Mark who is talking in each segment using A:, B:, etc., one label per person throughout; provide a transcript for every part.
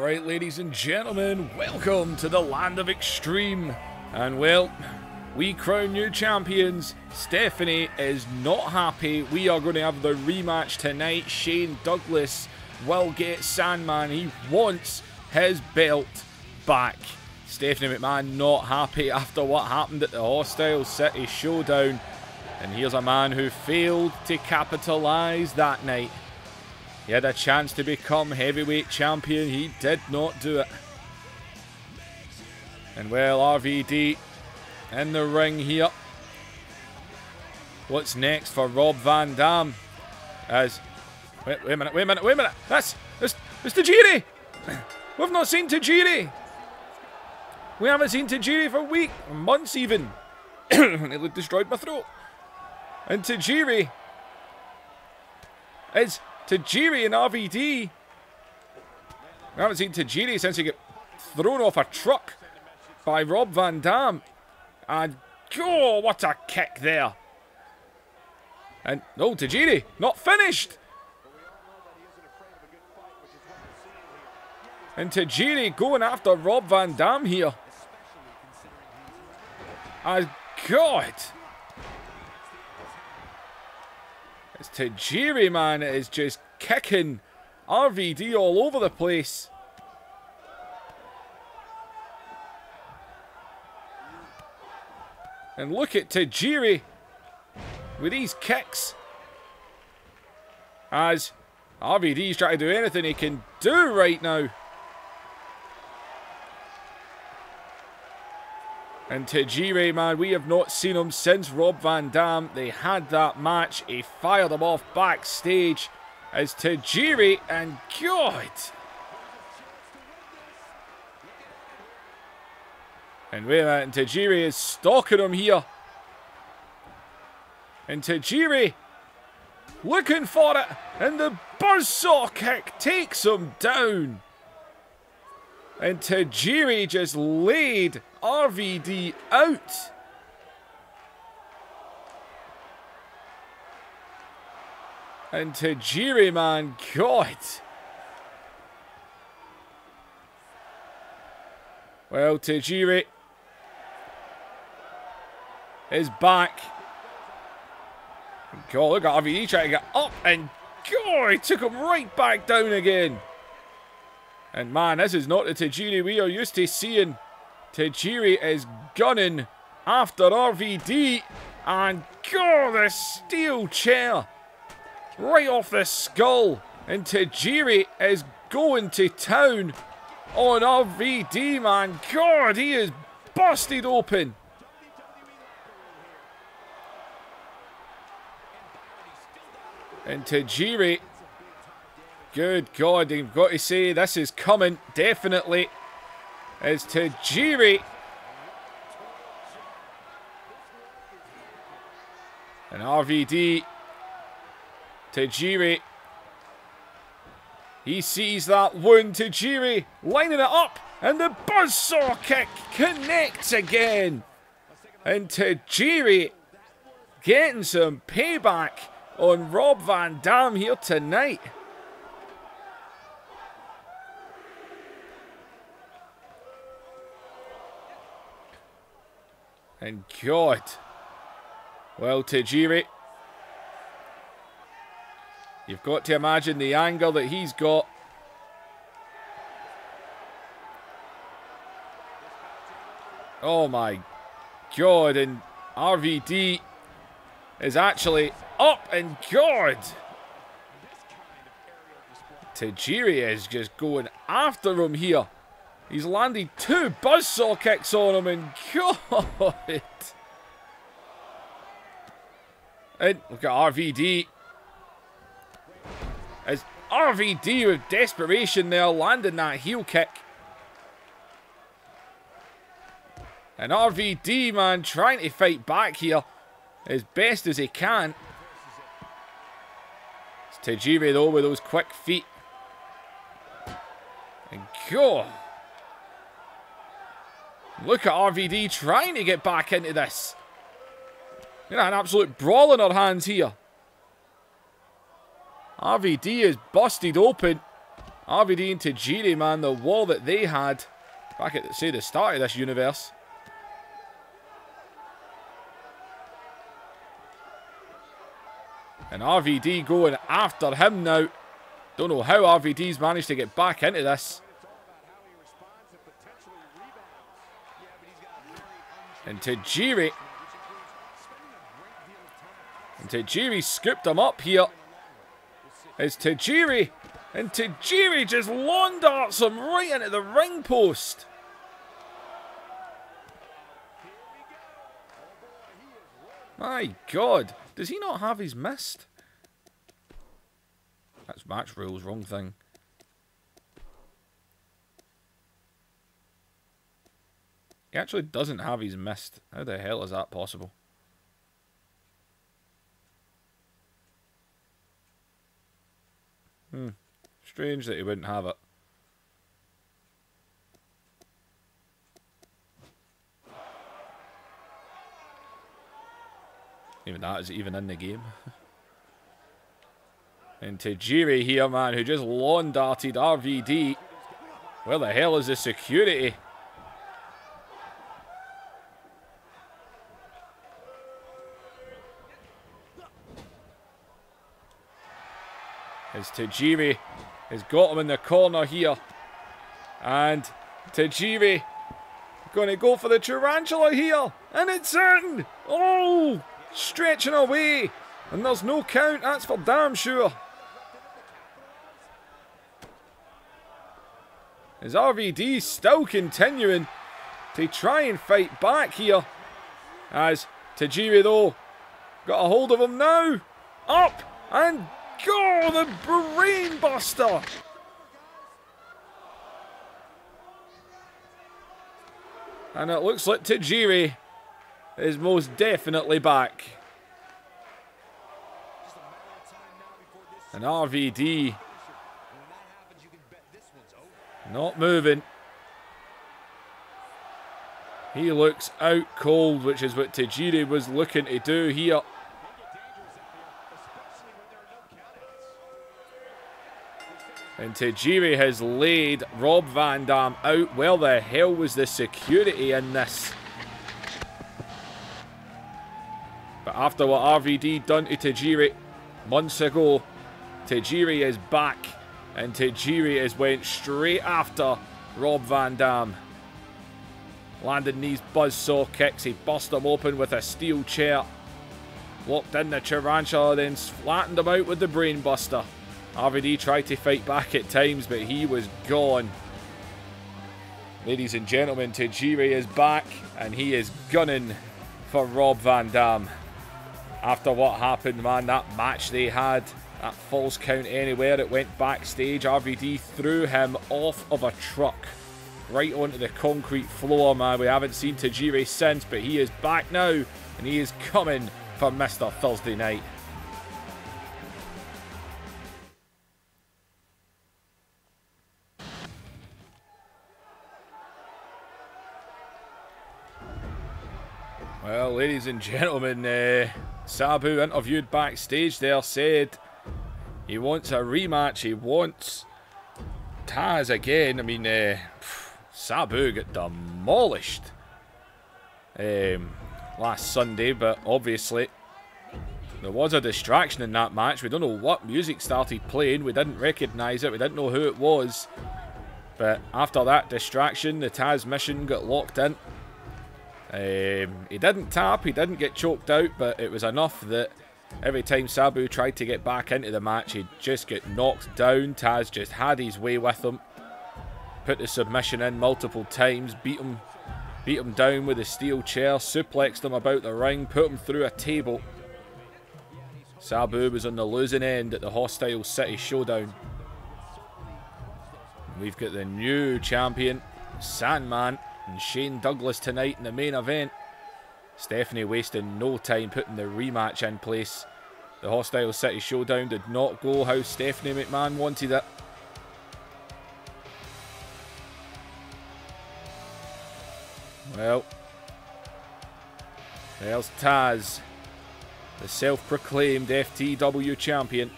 A: Alright, ladies and gentlemen, welcome to the land of extreme. And well, we crown new champions. Stephanie is not happy. We are going to have the rematch tonight. Shane Douglas will get Sandman. He wants his belt back. Stephanie McMahon not happy after what happened at the Hostile City Showdown. And here's a man who failed to capitalise that night. He had a chance to become heavyweight champion. He did not do it. And well, RVD in the ring here. What's next for Rob Van Dam? As wait a minute. That's Tajiri. We've not seen Tajiri. We haven't seen Tajiri for weeks, months even. Nearly destroyed my throat. And Tajiri is Tajiri and RVD. I haven't seen Tajiri since he got thrown off a truck by Rob Van Dam. And oh, what a kick there. And no, Tajiri, not finished. And Tajiri going after Rob Van Dam here. And God. It's Tajiri, man, is just kicking RVD all over the place. And look at Tajiri with these kicks. As RVD's trying to do anything he can do right now. And Tajiri, man, we have not seen him since Rob Van Dam. They had that match. He fired him off backstage as Tajiri, and God. And wait a minute, and Tajiri is stalking him here. And Tajiri looking for it. And the buzzsaw kick takes him down. And Tajiri just laid RVD out. And Tajiri, man, God. Well, Tajiri is back. God, look at RVD trying to get up, and God, he took him right back down again. And man, this is not the Tajiri we are used to seeing. Tajiri is gunning after RVD. And God, the steel chair right off the skull. And Tajiri is going to town on RVD, man. God, he is busted open. And Tajiri, good God, you've got to say this is coming, definitely. As Tajiri. And RVD. Tajiri. He sees that wound. Tajiri lining it up. And the buzzsaw kick connects again. And Tajiri getting some payback on Rob Van Dam here tonight. And God. Well, Tajiri, you've got to imagine the angle that he's got. Oh my God. And RVD is actually up, and God. Tajiri is just going after him here. He's landed 2 buzzsaw kicks on him, and God. And look at RVD. As RVD with desperation there, landing that heel kick. And RVD, man, trying to fight back here as best as he can. It's Tajiri, though, with those quick feet. And go. Look at RVD trying to get back into this. You know, an absolute brawl in her hands here. RVD is busted open. RVD and Tajiri, man, the wall that they had back at, say, the start of this universe. And RVD going after him now. Don't know how RVD's managed to get back into this. And Tajiri. And Tajiri scooped him up here. It's Tajiri. And Tajiri just lawn darts him right into the ring post. My God. Does he not have his mist? That's match rules, wrong thing. He actually doesn't have his mist. How the hell is that possible? Strange that he wouldn't have it. Even that is even in the game. And Tajiri here, man, who just lawn darted RVD. Where the hell is the security? As Tajiri has got him in the corner here. And Tajiri going to go for the tarantula here. And it's in! Oh! Stretching away. And there's no count, that's for damn sure. As RVD still continuing to try and fight back here. As Tajiri, though, got a hold of him now. Up and go, the brain buster. And it looks like Tajiri is most definitely back. And RVD not moving. He looks out cold, which is what Tajiri was looking to do here. And Tajiri has laid Rob Van Dam out. Where the hell was the security in this? But after what RVD done to Tajiri months ago, Tajiri is back. And Tajiri has went straight after Rob Van Dam. Landed these buzzsaw kicks. He bust him open with a steel chair. Locked in the tarantula, then flattened him out with the brain buster. RVD tried to fight back at times, but he was gone. Ladies and gentlemen, Tajiri is back, and he is gunning for Rob Van Dam. After what happened, man, that match they had, that false count anywhere, it went backstage. RVD threw him off of a truck right onto the concrete floor, man. We haven't seen Tajiri since, but he is back now, and he is coming for Mr. Thursday Night. Well, ladies and gentlemen, Sabu interviewed backstage there said he wants a rematch. He wants Taz again. I mean, Sabu got demolished last Sunday, but obviously there was a distraction in that match. We don't know what music started playing. We didn't recognise it. We didn't know who it was. But after that distraction, the Taz mission got locked in. He didn't tap, he didn't get choked out, but it was enough that every time Sabu tried to get back into the match, he'd just get knocked down. Taz just had his way with him. Put the submission in multiple times, beat him down with a steel chair, suplexed him about the ring, put him through a table. Sabu was on the losing end at the Hostile City Showdown. We've got the new champion, Sandman, and Shane Douglas tonight in the main event. Stephanie wasting no time putting the rematch in place. The Hostile City Showdown did not go how Stephanie McMahon wanted it. Well, there's Taz, the self-proclaimed FTW champion.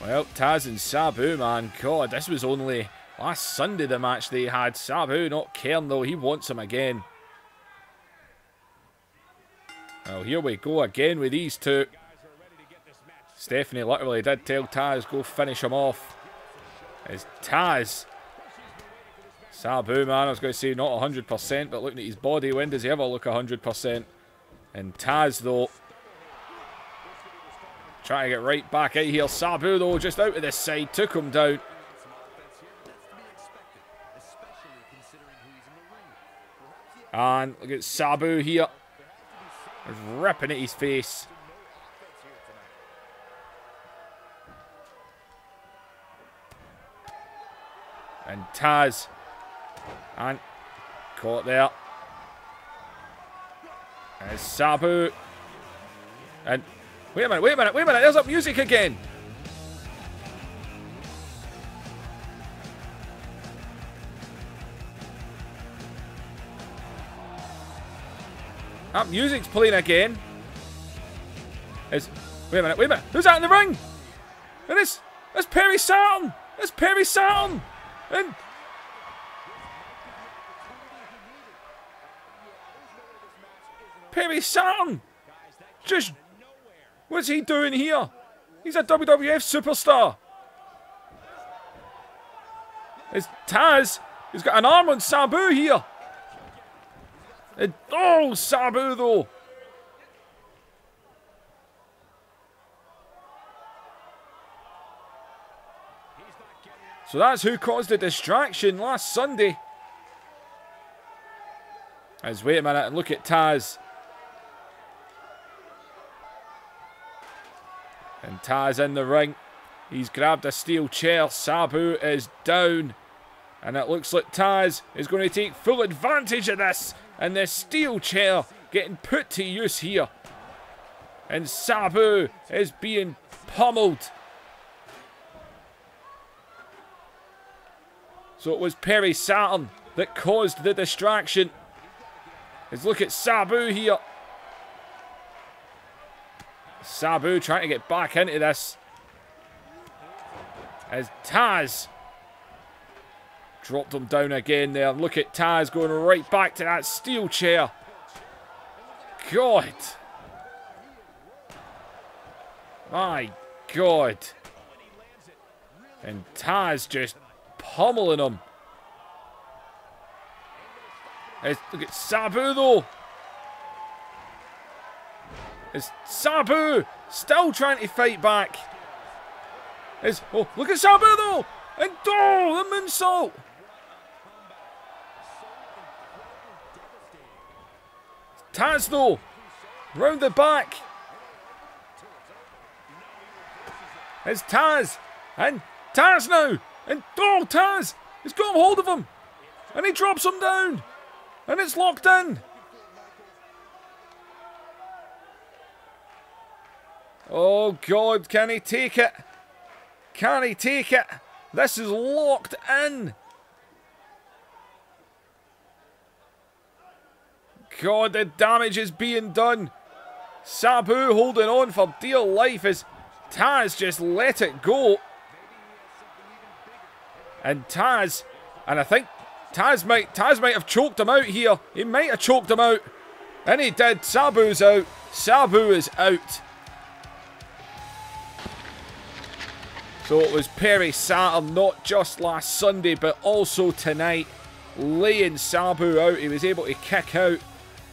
A: Well, Taz and Sabu, man. God, this was only last Sunday the match they had. Sabu not caring though. He wants him again. Well, here we go again with these two. Stephanie literally did tell Taz, go finish him off. It's Taz. Sabu, man, I was going to say not 100%, but looking at his body, when does he ever look 100%? And Taz, though, trying to get right back out here. Sabu, though, just out of this side, took him down. And look at Sabu here. He's ripping at his face. And Taz. And caught there. And Sabu. And wait a minute, wait a minute, wait a minute. There's that music again. That music's playing again. Wait a minute, wait a minute. Who's that in the ring? And it's Perry Saturn. It's Perry Saturn. And Perry Saturn. Just, what's he doing here? He's a WWF superstar. It's Taz. He's got an arm on Sabu here. And, oh, Sabu though. So that's who caused the distraction last Sunday. As wait a minute and look at Taz. And Taz in the ring. He's grabbed a steel chair. Sabu is down. And it looks like Taz is going to take full advantage of this. And this steel chair getting put to use here. And Sabu is being pummeled. So it was Perry Saturn that caused the distraction. Let's look at Sabu here. Sabu trying to get back into this. As Taz dropped him down again there. Look at Taz going right back to that steel chair. God. My God. And Taz just pummeling him. Look at Sabu though. It's Sabu still trying to fight back. Oh, look at Sabu though. And oh, the moonsault. Taz though, round the back. It's Taz. And Taz now. And oh, Taz! He's got hold of him! And he drops him down! And it's locked in! Oh God, can he take it? Can he take it? This is locked in! God, the damage is being done! Sabu holding on for dear life as Taz just let it go. And Taz, and I think Taz might have choked him out here. He might have choked him out. And he did. Sabu's out. Sabu is out. So it was Perry Saturn, not just last Sunday, but also tonight, laying Sabu out. He was able to kick out,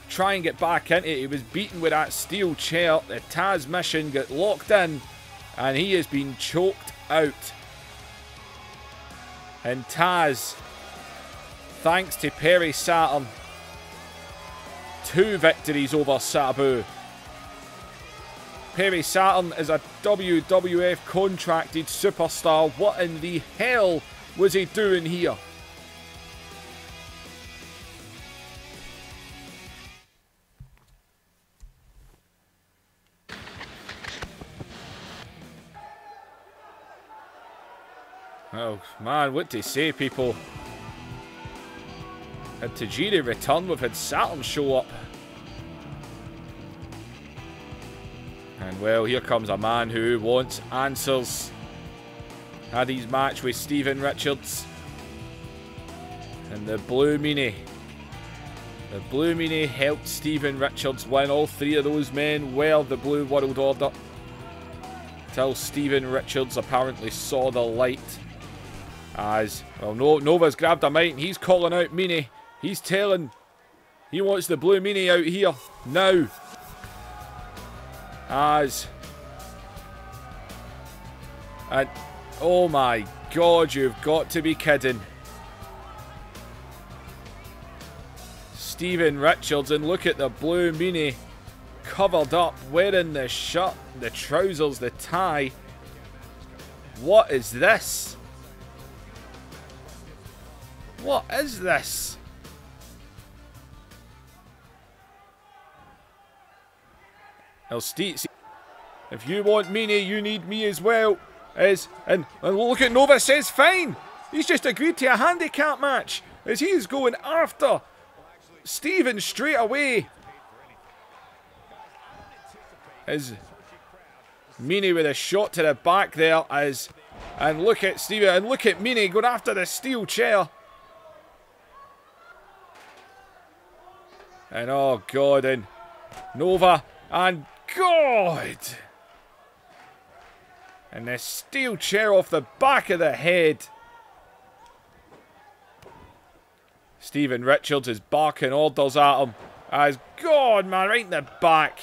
A: try and get back into it. He was beaten with that steel chair. The Taz mission got locked in, and he has been choked out. And Taz, thanks to Perry Saturn, 2 victories over Sabu. Perry Saturn is a WWF contracted superstar. What in the hell was he doing here? Oh man, what to say, people? Had Tajiri return, we've had Saturn show up. And well, here comes a man who wants answers. Had his match with Steven Richards. And the Blue Meanie. The Blue Meanie helped Steven Richards win. All three of those men were the Blue World Order. Till Steven Richards apparently saw the light. As, well, Nova's grabbed a mic and he's calling out Meanie. He's telling, he wants the Blue Meanie out here now. As, and, oh my God, you've got to be kidding. Steven Richards, and look at the Blue Meanie covered up, wearing the shirt, the trousers, the tie. What is this? What is this? Now, Steve, if you want Meanie, you need me as well. And look at Nova says fine. He's just agreed to a handicap match as he's going after Steven straight away. As Meanie with a shot to the back there, and look at Steven, and look at Meanie going after the steel chair. And oh God, and Nova, and God! And the steel chair off the back of the head. Steven Richards is barking orders at him. As God, man, right in the back.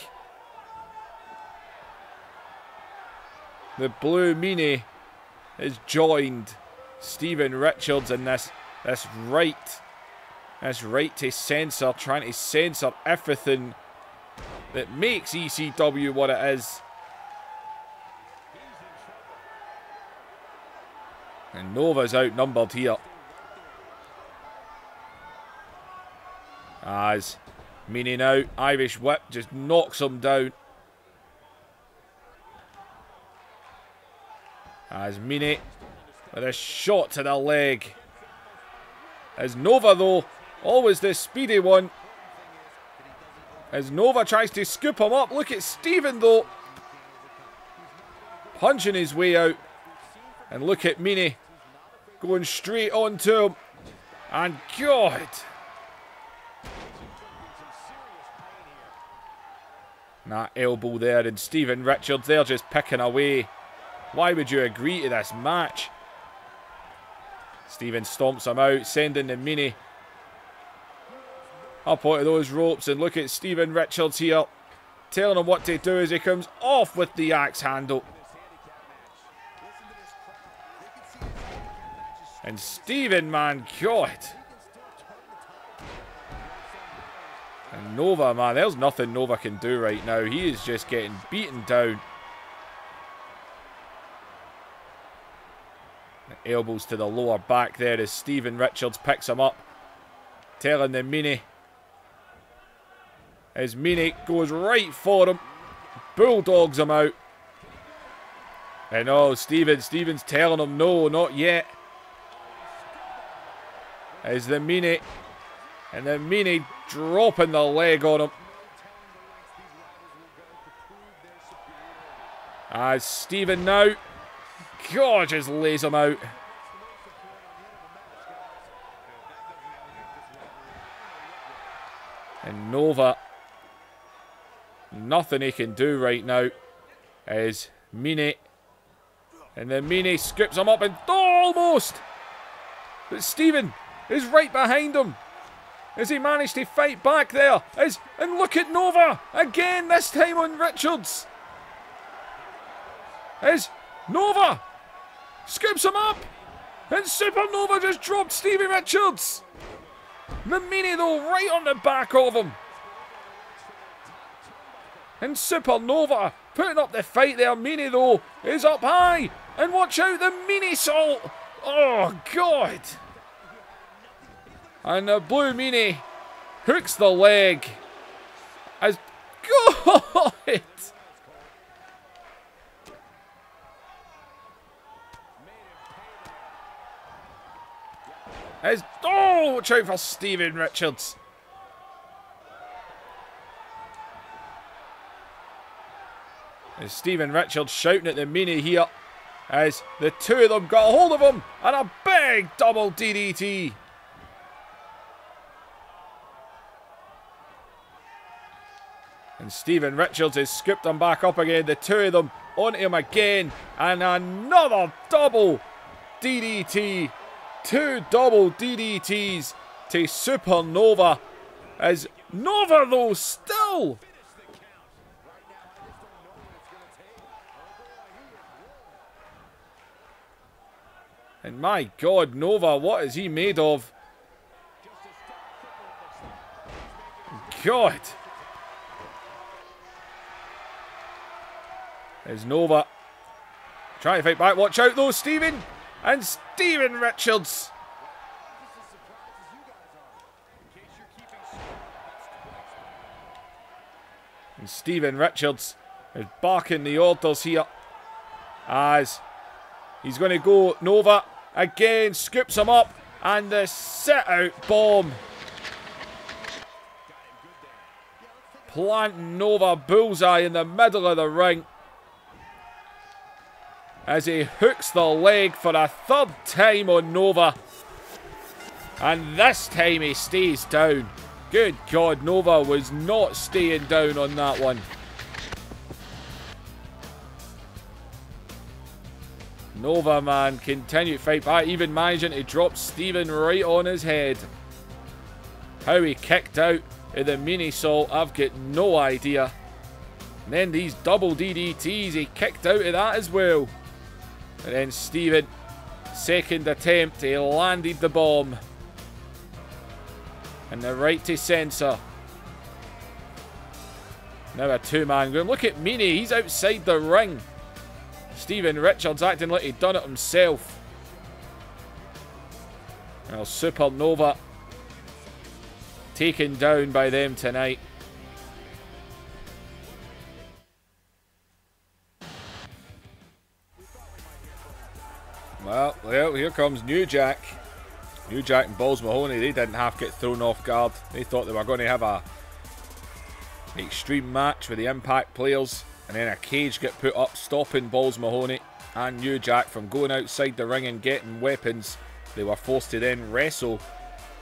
A: The Blue Meanie has joined Steven Richards in this right to censor, trying to censor everything that makes ECW what it is. And Nova's outnumbered here. As Meanie now, Irish whip, just knocks him down. As Meanie with a shot to the leg. As Nova though, always the speedy one. As Nova tries to scoop him up. Look at Steven though. Punching his way out. And look at Meanie going straight on to him. And God. That elbow there, and Steven Richards, they're just picking away. Why would you agree to this match? Steven stomps him out, sending the Meanie up onto those ropes. And look at Steven Richards here, telling him what to do as he comes off with the axe handle. And Steven, man, God. And Nova, man, there's nothing Nova can do right now. He is just getting beaten down. The elbows to the lower back there as Steven Richards picks him up. Telling the Meanie. As Meanie goes right for him. Bulldogs him out. And oh, Steven's telling him no, not yet. As the Meanie. And the Meanie dropping the leg on him. As Steven now. God, just lays him out. And Nova. Nothing he can do right now. As Meanie. And then Meanie scoops him up and almost. But Steven is right behind him. As he managed to fight back there. And look at Nova. Again, this time on Richards. As Nova scoops him up. And Supernova just dropped Stevie Richards. The Meanie though, right on the back of him. And Supernova putting up the fight there. Meanie though is up high. And watch out, the Meanie salt. Oh, God. And the Blue Meanie hooks the leg. As God. As oh, watch out for Steven Richards. As Steven Richards shouting at the Meanie here. as the two of them got a hold of him, and a big double DDT. And Steven Richards has scooped him back up again. The two of them onto him again, and another double DDT. Two double DDTs to Supernova, as Nova though still and my God, Nova, what is he made of? God. There's Nova trying to fight back. Watch out though, Steven. And Steven Richards. And Steven Richards is barking the orders here, as he's going to go. Nova again scoops him up, and the sit-out bomb. Planting Nova bullseye in the middle of the ring, as he hooks the leg for a third time on Nova. And this time he stays down. Good God, Nova was not staying down on that one. Nova, man, continue to fight back, even managing to drop Steven right on his head. How he kicked out of the mini salt, I've got no idea. And then these double DDTs, he kicked out of that as well. And then Steven, second attempt, he landed the bomb. And the right to censor. Now a two-man going. Look at Meanie, he's outside the ring. Steven Richards acting like he'd done it himself. Well, Supernova taken down by them tonight. Well, here comes New Jack. New Jack and Balls Mahoney, they didn't have to get thrown off guard. They thought they were going to have an extreme match with the Impact players, and then a cage get put up stopping Balls Mahoney and New Jack from going outside the ring and getting weapons. They were forced to then wrestle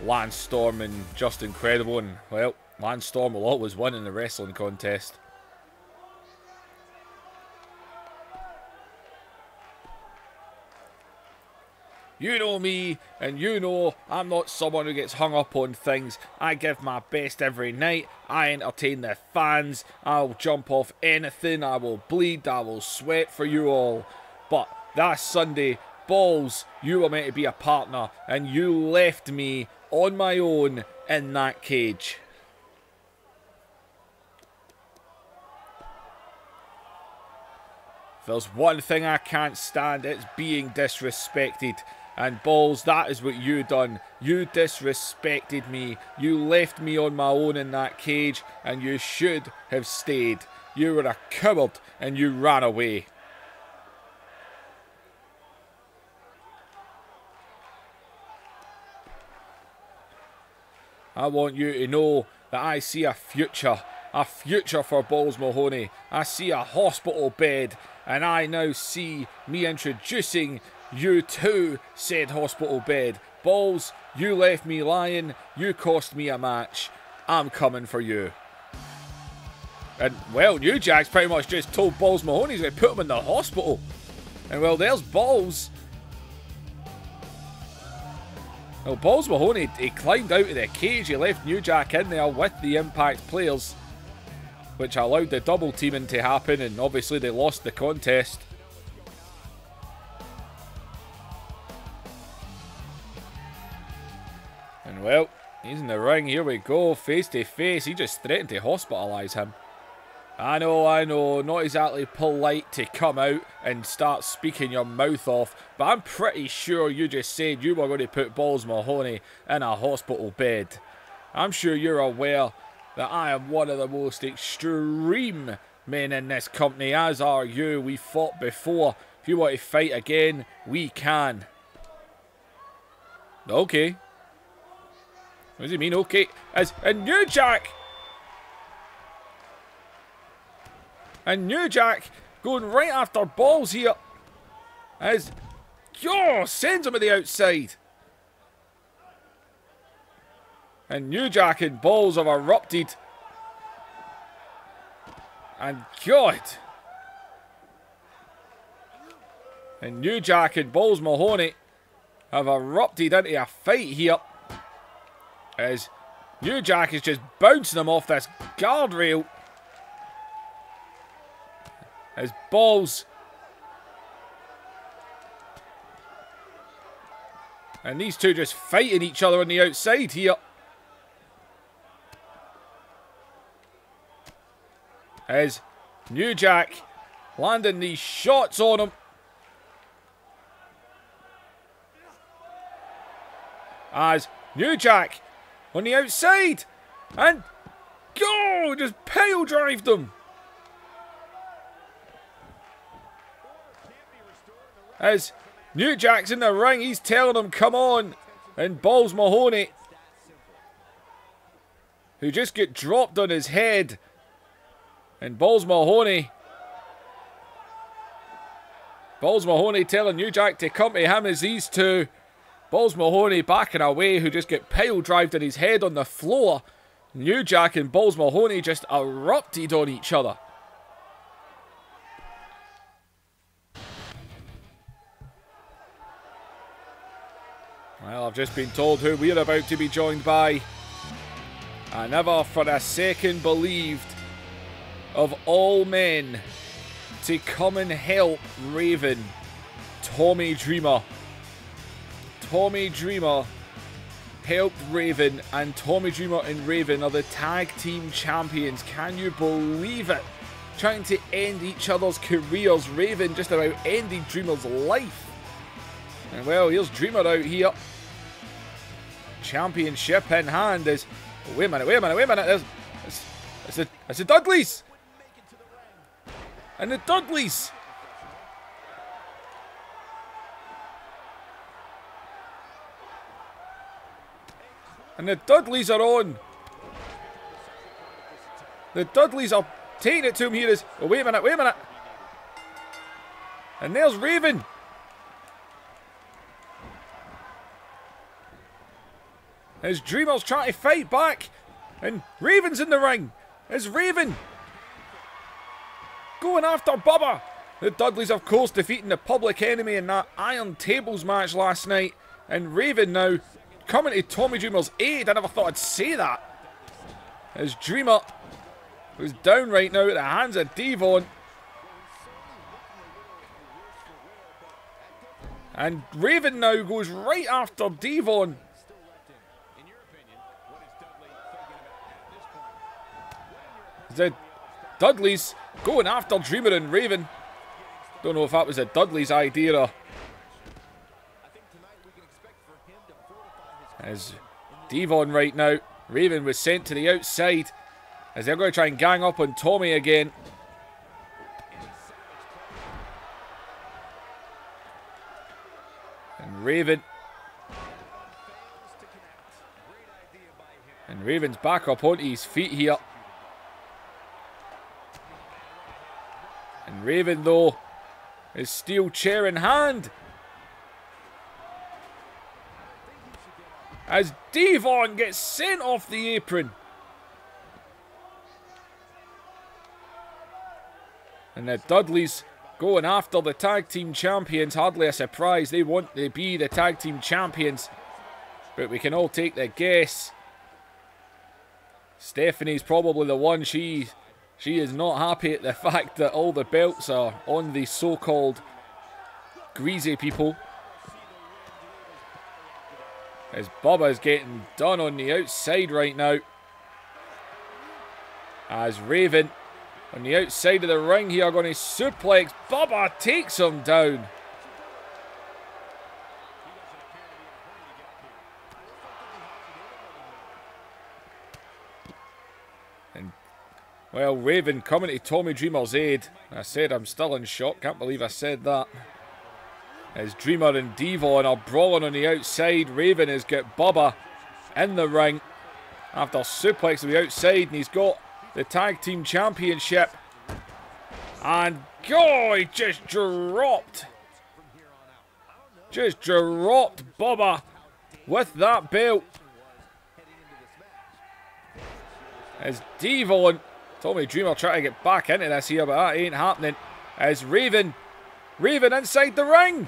A: Lance Storm and Just Incredible, and well, Lance Storm will always win in the wrestling contest. You know me, and you know I'm not someone who gets hung up on things. I give my best every night. I entertain the fans. I'll jump off anything. I will bleed. I will sweat for you all. But that Sunday, Balls, you were meant to be a partner, and you left me on my own in that cage. If there's one thing I can't stand, it's being disrespected. And Balls, that is what you done. You disrespected me. You left me on my own in that cage, and you should have stayed. You were a coward, and you ran away. I want you to know that I see a future for Balls Mahoney. I see a hospital bed, and I now see me introducing you to said hospital bed. Balls, you left me lying. You cost me a match. I'm coming for you. And, well, New Jack's pretty much just told Balls Mahoney he's going to put him in the hospital. And, well, there's Balls. Well, Balls Mahoney, he climbed out of the cage. He left New Jack in there with the Impact players, which allowed the double teaming to happen, and obviously they lost the contest. And well, he's in the ring. Here we go, face to face. He just threatened to hospitalise him. I know, not exactly polite to come out and start speaking your mouth off, but I'm pretty sure you just said you were going to put Balls Mahoney in a hospital bed. I'm sure you're aware that I am one of the most extreme men in this company, as are you. We fought before. If you want to fight again, we can. Okay. What does he mean, okay? And New Jack! And New Jack going right after Balls here. As sends him to the outside. And New Jack and Balls have erupted. And God. And New Jack and Balls Mahoney have erupted into a fight here. As New Jack is just bouncing him off this guardrail. As Balls. And these two just fighting each other on the outside here. As New Jack landing these shots on him. As New Jack on the outside. And go! Just pile drived him. As New Jack's in the ring, he's telling him, come on. And Balls Mahoney, who just get dropped on his head. And Balls Mahoney telling New Jack to come to him as these two. Balls Mahoney backing away, who just get pile drived on his head on the floor. New Jack and Balls Mahoney just erupted on each other. Well, I've just been told who we're about to be joined by. I never for a second believed, of all men, to come and help Raven, Tommy Dreamer. Tommy Dreamer helped Raven, and Tommy Dreamer and Raven are the tag team champions. Can you believe it? Trying to end each other's careers. Raven just about ended Dreamer's life. And well, here's Dreamer out here. Championship in hand. Is wait a minute. It's the Dudleys. And the Dudleys. And the Dudleys are on. The Dudleys are taking it to him here. Oh, wait a minute. And there's Raven. As Dreamer's trying to fight back. And Raven's in the ring. It's Raven going after Bubba. The Dudleys, of course, defeating the Public Enemy in that Iron Tables match last night. And Raven now coming to Tommy Dreamer's aid. I never thought I'd say that. As Dreamer was down right now at the hands of Devon. And Raven now goes right after Devon. The Dudleys going after Dreamer and Raven. Don't know if that was a Dudley's idea or... As Devon right now, Raven was sent to the outside as they're going to try and gang up on Tommy again. And Raven's back up onto his feet here. And Raven, though, is steel chair in hand. As Devon gets sent off the apron. And the Dudleys going after the tag team champions. Hardly a surprise. They want to be the tag team champions. But we can all take the guess. Stephanie's probably the one. She is not happy at the fact that all the belts are on the so-called greasy people. As Bubba's getting done on the outside right now. As Raven on the outside of the ring here going to suplex. Bubba takes him down. And, well, Raven coming to Tommy Dreamer's aid. I said I'm still in shock. Can't believe I said that. As Dreamer and Devon are brawling on the outside. Raven has got Bubba in the ring after suplex to the outside, and he's got the tag team championship. And oh, he just dropped just dropped Bubba with that belt. As Devon, Tommy Dreamer trying to get back into this here, but that ain't happening. As Raven inside the ring.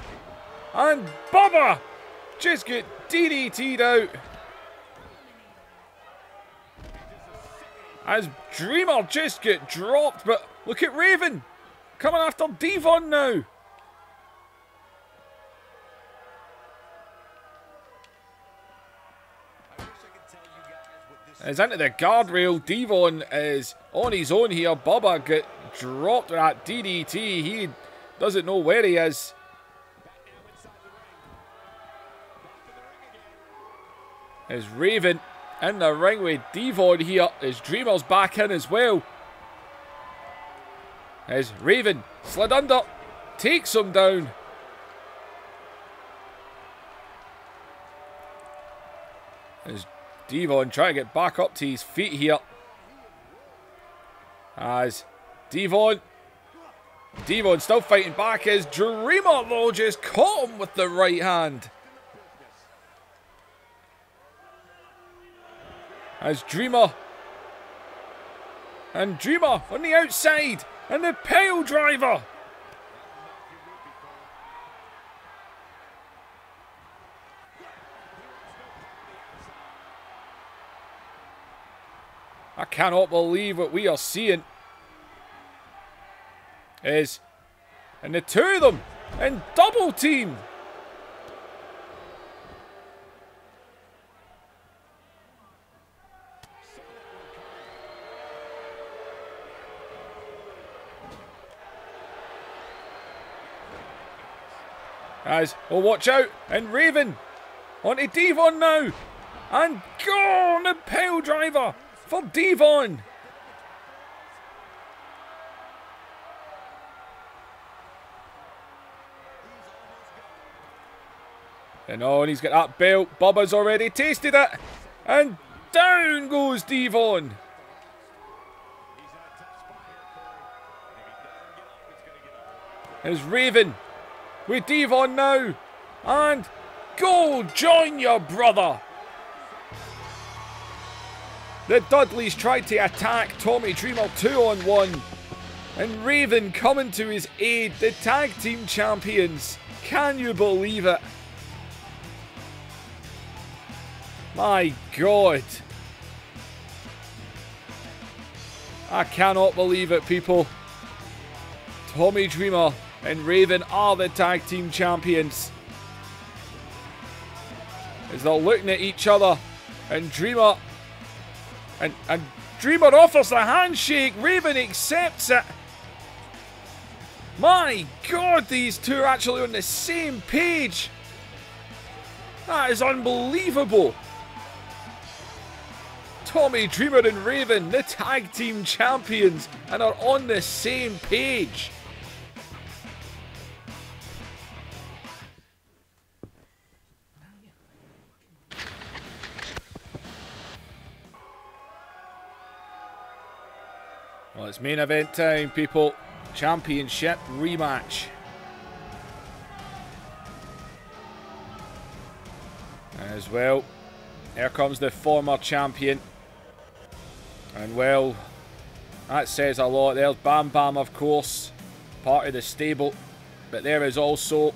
A: And Bubba just get DDT'd out. As Dreamer just get dropped, but look at Raven coming after Devon now. As into the guardrail, Devon is on his own here. Bubba get dropped with that DDT. He doesn't know where he is. As Raven in the ring with Devon here. As Dreamer's back in as well. As Raven slid under, takes him down. As Devon trying to get back up to his feet here. As Devon still fighting back, as Dreamer though just caught him with the right hand. As Dreamer on the outside, and the pile driver. I cannot believe what we are seeing. And the two of them in double team. Oh, watch out, and Raven onto Devon now, and go on the pile driver for Devon. And he's got that belt. Bubba's already tasted it, and down goes Devon. There's Raven with Devon now, and go join your brother. The Dudleys tried to attack Tommy Dreamer 2-on-1, and Raven coming to his aid, the tag team champions. Can you believe it? My God. I cannot believe it, people. Tommy Dreamer and Raven are the tag team champions. As they're looking at each other, and Dreamer and Dreamer offers the handshake. Raven accepts it. My God, these two are actually on the same page. That is unbelievable. Tommy Dreamer and Raven, the tag team champions, and are on the same page. Well, it's main event time, people. Championship rematch. As well, here comes the former champion. And well, that says a lot. There's Bam Bam, of course, part of the stable. But there is also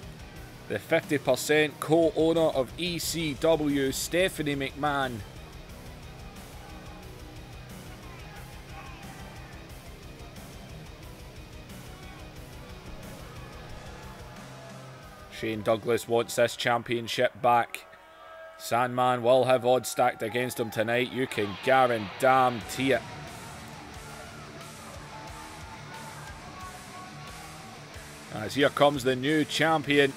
A: the 50% co-owner of ECW, Stephanie McMahon. Shane Douglas wants this championship back. Sandman will have odds stacked against him tonight. You can guarantee it. As here comes the new champion.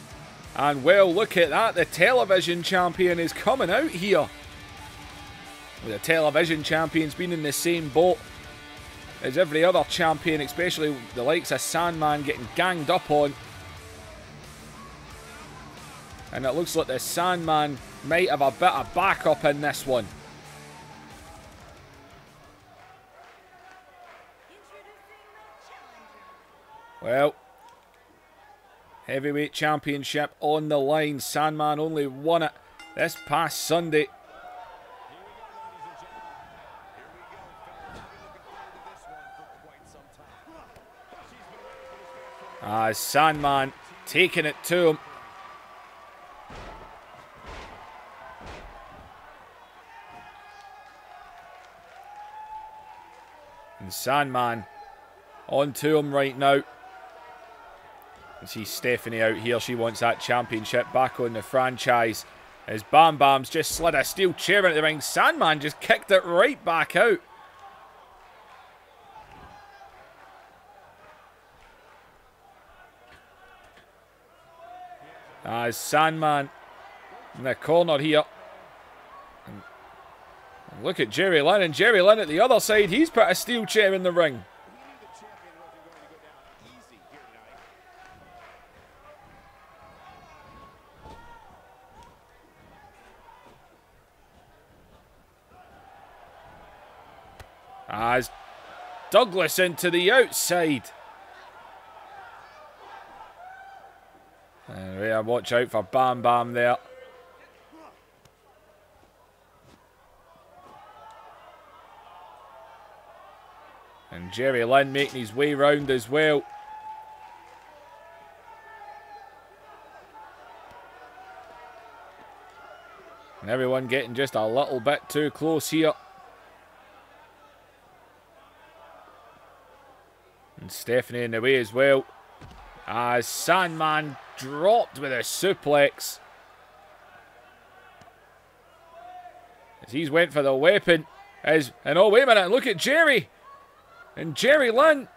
A: And well, look at that. The television champion is coming out here. The television champion's been in the same boat as every other champion, especially the likes of Sandman getting ganged up on. And it looks like the Sandman might have a bit of backup in this one. Well, Heavyweight Championship on the line. Sandman only won it this past Sunday. Sandman taking it to him. And Sandman on to him right now. You see Stephanie out here. She wants that championship back on the franchise. As Bam Bam's just slid a steel chair into the ring. Sandman just kicked it right back out. As Sandman in the corner here. And look at Jerry Lynn. And Jerry Lynn at the other side. He's put a steel chair in the ring. As Douglas into the outside. And yeah, watch out for Bam Bam there. And Jerry Lynn making his way round as well. And everyone getting just a little bit too close here. And Stephanie in the way as well. As Sandman dropped with a suplex. As he's went for the weapon. And oh, wait a minute, look at Jerry. And Jerry Lynn.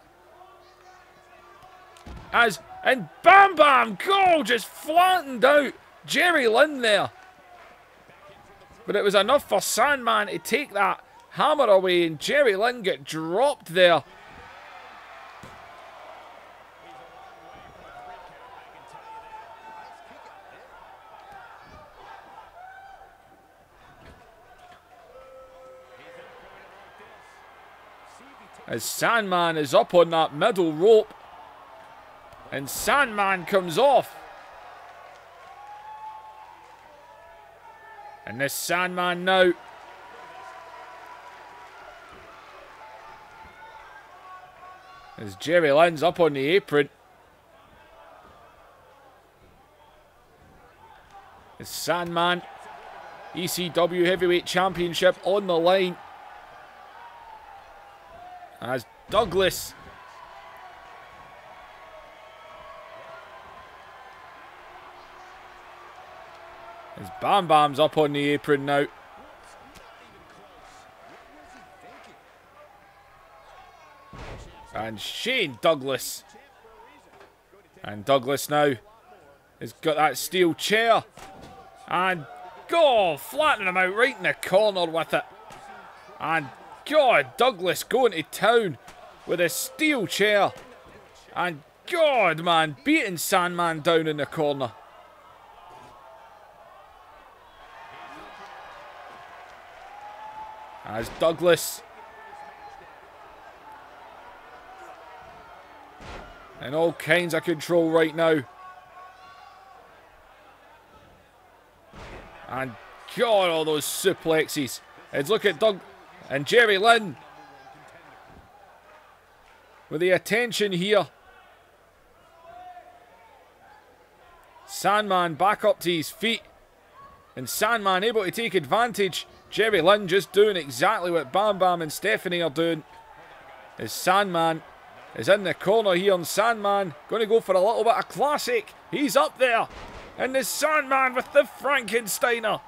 A: And Bam Bam, go, just flattened out Jerry Lynn there. But it was enough for Sandman to take that hammer away. And Jerry Lynn get dropped there. As Sandman is up on that middle rope. And Sandman comes off. And this Sandman now. As Jerry Lynn's up on the apron. As Sandman. ECW Heavyweight Championship on the line. As Douglas. As Bam Bam's up on the apron now. And Shane Douglas. And Douglas now has got that steel chair. And go, flattening him out right in the corner with it. And God, Douglas going to town with a steel chair. And God, man, beating Sandman down in the corner. As Douglas. In all kinds of control right now. And God, all those suplexes. Let's look at Doug and Jerry Lynn. With the attention here. Sandman back up to his feet. And Sandman able to take advantage. Jerry Lynn just doing exactly what Bam Bam and Stephanie are doing. As Sandman is in the corner here. And Sandman going to go for a little bit of classic. He's up there. And the Sandman with the Frankensteiner.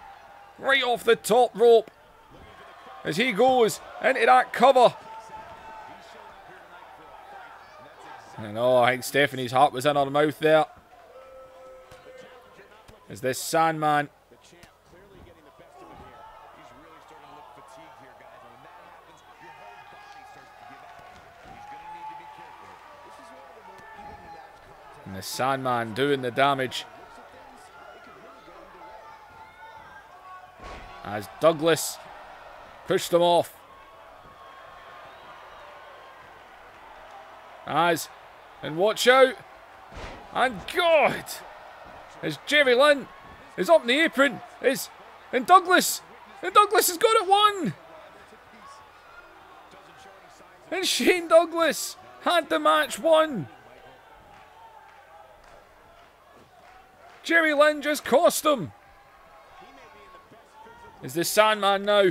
A: Right off the top rope. As he goes into that cover. And oh, I think Stephanie's heart was in her mouth there. As this Sandman. And the Sandman doing the damage. As Douglas pushed them off. And watch out. And God! As Jerry Lynn is up in the apron. And Douglas has got it won! And Shane Douglas had the match won. Jerry Lynn just cost him. Is the Sandman now?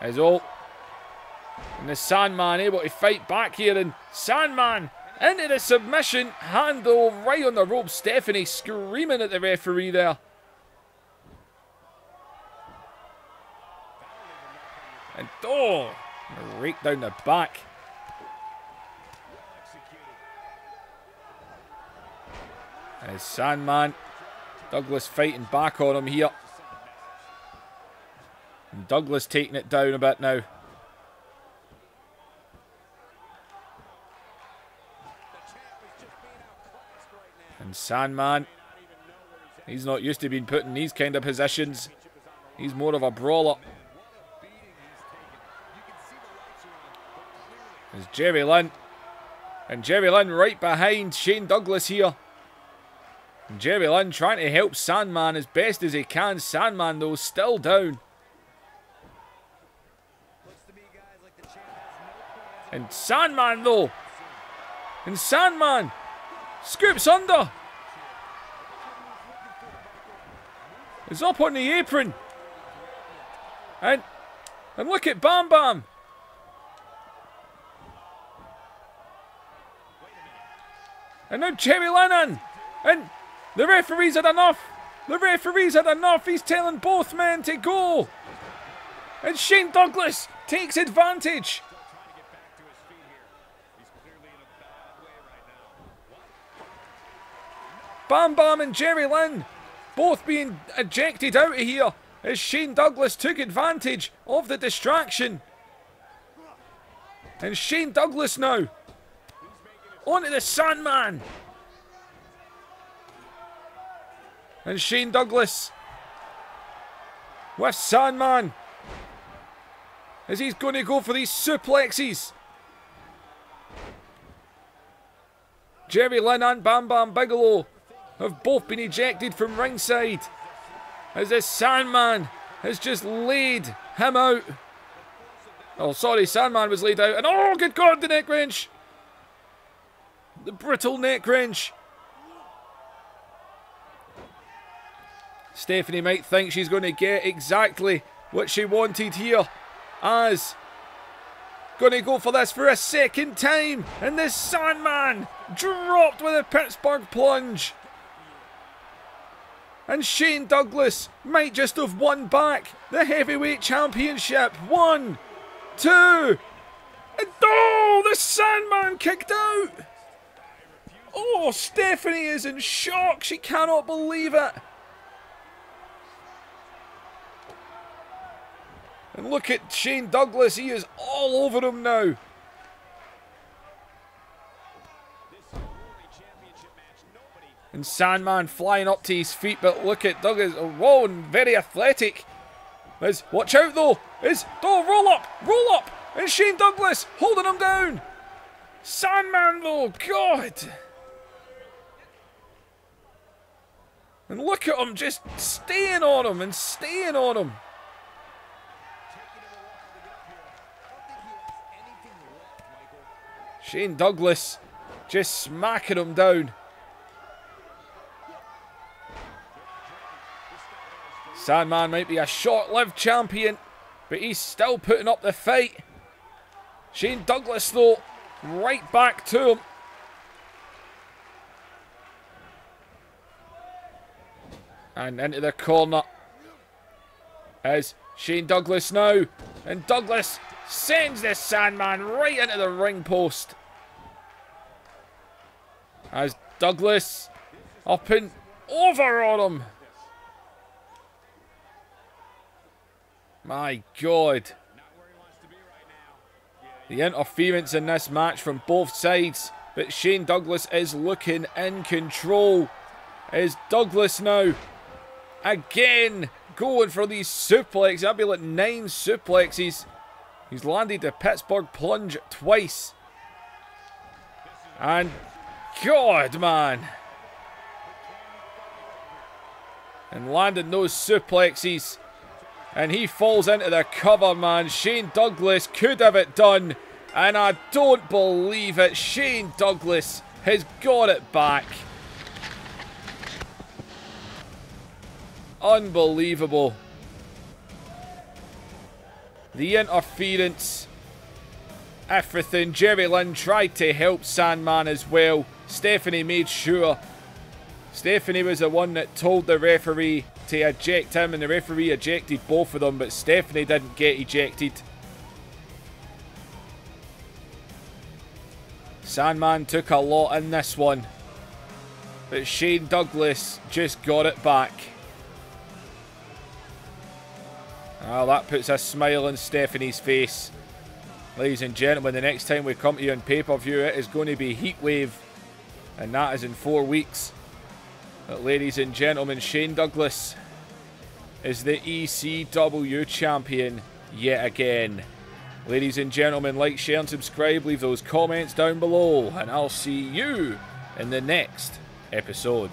A: As all. And the Sandman able to fight back here. And Sandman into the submission. Handle right on the rope. Stephanie screaming at the referee there. And oh, rake down the back. As Sandman, Douglas fighting back on him here. And Douglas taking it down a bit now. And Sandman, he's not used to being put in these kind of positions. He's more of a brawler. There's Jerry Lynn. And Jerry Lynn right behind Shane Douglas here. And Jerry Lynn trying to help Sandman as best as he can. Sandman though still down. And Sandman though. And Sandman scoops under. He's up on the apron. And look at Bam Bam. And now Jerry Lynn in. And the referee's had enough. The referee's had enough. He's telling both men to go. And Shane Douglas takes advantage. Bam Bam and Jerry Lynn both being ejected out of here as Shane Douglas took advantage of the distraction. And Shane Douglas now onto the Sandman. And Shane Douglas with Sandman as he's going to go for these suplexes. Jerry Lynn and Bam Bam Bigelow have both been ejected from ringside as this Sandman has just laid him out. Oh, sorry, Sandman was laid out. And oh, good God, the neck wrench. The brittle neck wrench. Stephanie might think she's going to get exactly what she wanted here, as going to go for this for a second time. And this Sandman dropped with a Pittsburgh plunge. And Shane Douglas might just have won back the heavyweight championship. 1, 2, and oh, the Sandman kicked out. Oh, Stephanie is in shock. She cannot believe it. And look at Shane Douglas. He is all over him now. And Sandman flying up to his feet, but look at Douglas. Whoa, and very athletic. Watch out though. Roll up. And Shane Douglas holding him down. Sandman though, God. And look at him just staying on him and staying on him. Shane Douglas just smacking him down. Sandman might be a short-lived champion, but he's still putting up the fight. Shane Douglas, though, right back to him. And into the corner is Shane Douglas now. And Douglas sends this Sandman right into the ring post. As Douglas up and over on him. My God. The interference in this match from both sides. But Shane Douglas is looking in control. Is Douglas now again going for these suplexes? That'd be like 9 suplexes He's landed the Pittsburgh plunge twice. And God, man. And landing those suplexes. And he falls into the cover, man. Shane Douglas could have it done. And I don't believe it. Shane Douglas has got it back. Unbelievable. The interference. Everything. Jerry Lynn tried to help Sandman as well. Stephanie made sure. Stephanie was the one that told the referee to eject him, and the referee ejected both of them, but Stephanie didn't get ejected. Sandman took a lot in this one, but Shane Douglas just got it back. Oh, that puts a smile on Stephanie's face. Ladies and gentlemen, the next time we come to you on pay-per-view, it is going to be Heatwave, and that is in 4 weeks. But ladies and gentlemen, Shane Douglas is the ECW champion yet again. Ladies and gentlemen, like, share and subscribe. Leave those comments down below. And I'll see you in the next episode.